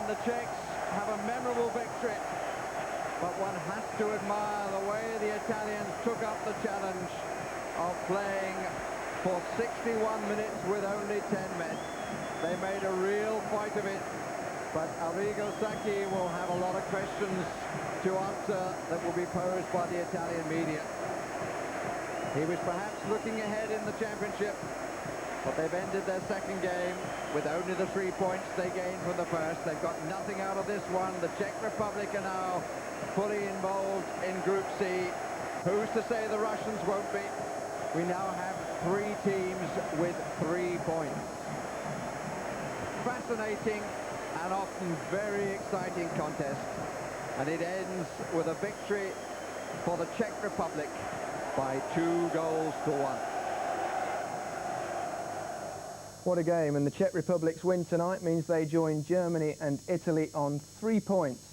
the Czechs have a memorable victory. But one has to admire the way the Italians took up the challenge of playing for 61 minutes with only 10 men. They made a real fight of it, but Arrigo Sacchi will have a lot of questions to answer that will be posed by the Italian media. He was perhaps looking ahead in the championship, but they've ended their second game with only the 3 points they gained from the first. They've got nothing out of this one. The Czech Republic are now fully involved in Group C. Who's to say the Russians won't be? We now have 3 teams with 3 points. Fascinating and often very exciting contest. And it ends with a victory for the Czech Republic by 2 goals to 1. What a game, and the Czech Republic's win tonight means they join Germany and Italy on 3 points.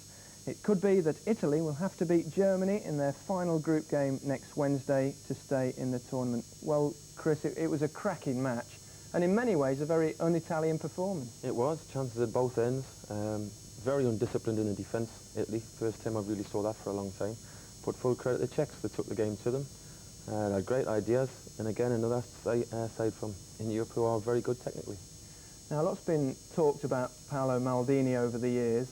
It could be that Italy will have to beat Germany in their final group game next Wednesday to stay in the tournament. Well, Chris, it was a cracking match, and in many ways a very un-Italian performance. It was, chances at both ends. Very undisciplined in the defence, Italy. First time I really saw that for a long time. But full credit to the Czechs that took the game to them. They had great ideas, and again another side from in Europe who are very good technically. Now, a lot's been talked about Paolo Maldini over the years.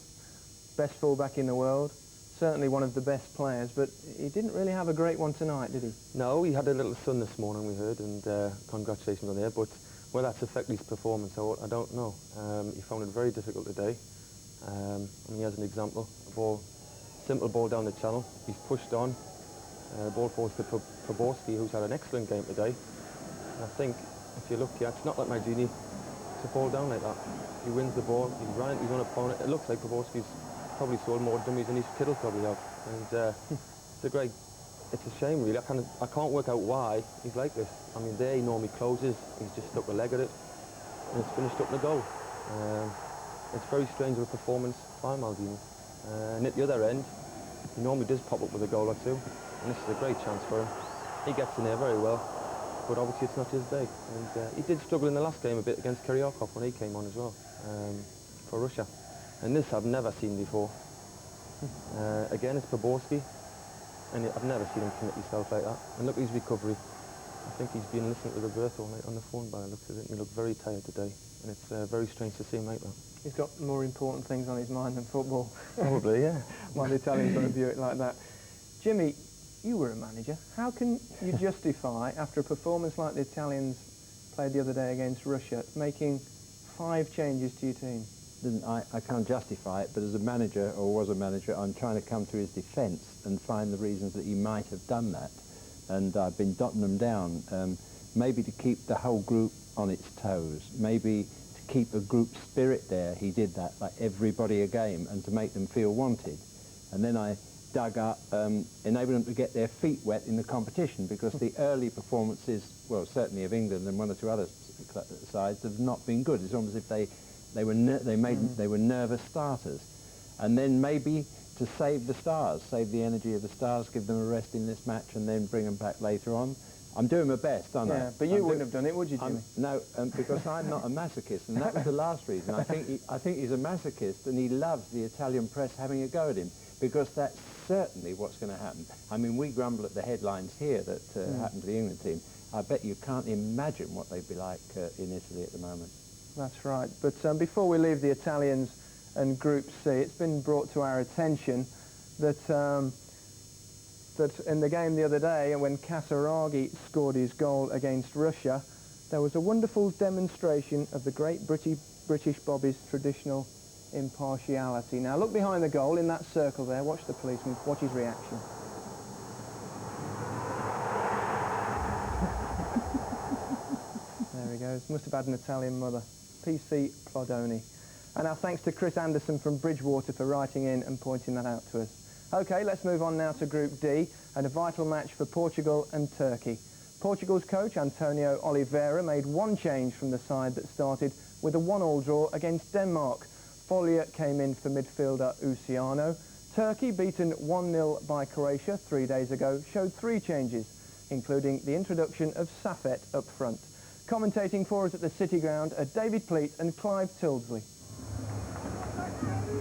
Best fullback in the world, certainly one of the best players, but he didn't really have a great one tonight, did he? No, he had a little son this morning, we heard, and congratulations on there, but well, that's affected his performance, I don't know. He found it very difficult today. I mean, here's an example of simple ball down the channel. He's pushed on, ball falls to Poborski, who's had an excellent game today. And I think, if you look here, it's not like Maldini to fall down like that. He wins the ball, he's right into his own opponent. It looks like Poborski's probably sold more dummies than his Kittle probably have. And it's a shame really. I can't work out why he's like this. I mean, there he normally closes, he's just stuck a leg at it, and it's finished up in a goal. It's very strange of a performance by Maldini. And at the other end, he normally does pop up with a goal or two, and this is a great chance for him. He gets in there very well, but obviously it's not his day. And he did struggle in the last game a bit against Kiryakov when he came on as well, for Russia. And this I've never seen before. Again, it's Poborski, and I've never seen him commit himself like that. And look at his recovery. I think he's been listening to Roberto all night on the phone by the looks of it, and he looked very tired today. And it's very strange to see him like that. He's got more important things on his mind than football. Probably, yeah. Well, the Italians don't view it like that. Jimmy, you were a manager. How can you justify, after a performance like the Italians played the other day against Russia, making 5 changes to your team? I can't justify it, but as a manager, or was a manager, I'm trying to come to his defence and find the reasons that he might have done that. And I've been dotting them down. Maybe to keep the whole group on its toes. Maybe to keep a group spirit there. He did that, like everybody a game, and to make them feel wanted. And then I dug up, enable them to get their feet wet in the competition, because the early performances, well, certainly of England and 1 or 2 other sides, have not been good. It's almost as if they were nervous starters. And then maybe to save the stars, save the energy of the stars, give them a rest in this match, and then bring them back later on. I'm doing my best, aren't I? Yeah, but you wouldn't have done it, would you, Jimmy? No, because I'm not a masochist, and that was the last reason. I think he's a masochist, and he loves the Italian press having a go at him, because that's certainly what's going to happen. I mean, we grumble at the headlines here that happened to the England team. I bet you can't imagine what they'd be like in Italy at the moment. That's right. But before we leave the Italians and Group C, it's been brought to our attention that that in the game the other day, when Kasaragi scored his goal against Russia, there was a wonderful demonstration of the great British Bobby's traditional impartiality. Now look behind the goal in that circle there, watch the policeman, watch his reaction. There he goes, must have had an Italian mother. PC Plodoni. And our thanks to Chris Anderson from Bridgewater for writing in and pointing that out to us. OK, let's move on now to Group D, and a vital match for Portugal and Turkey. Portugal's coach, Antonio Oliveira, made 1 change from the side that started with a 1-1 draw against Denmark. Follier came in for midfielder Uciano. Turkey, beaten 1-0 by Croatia 3 days ago, showed 3 changes, including the introduction of Safet up front. Commentating for us at the City Ground are David Pleat and Clive Tildesley.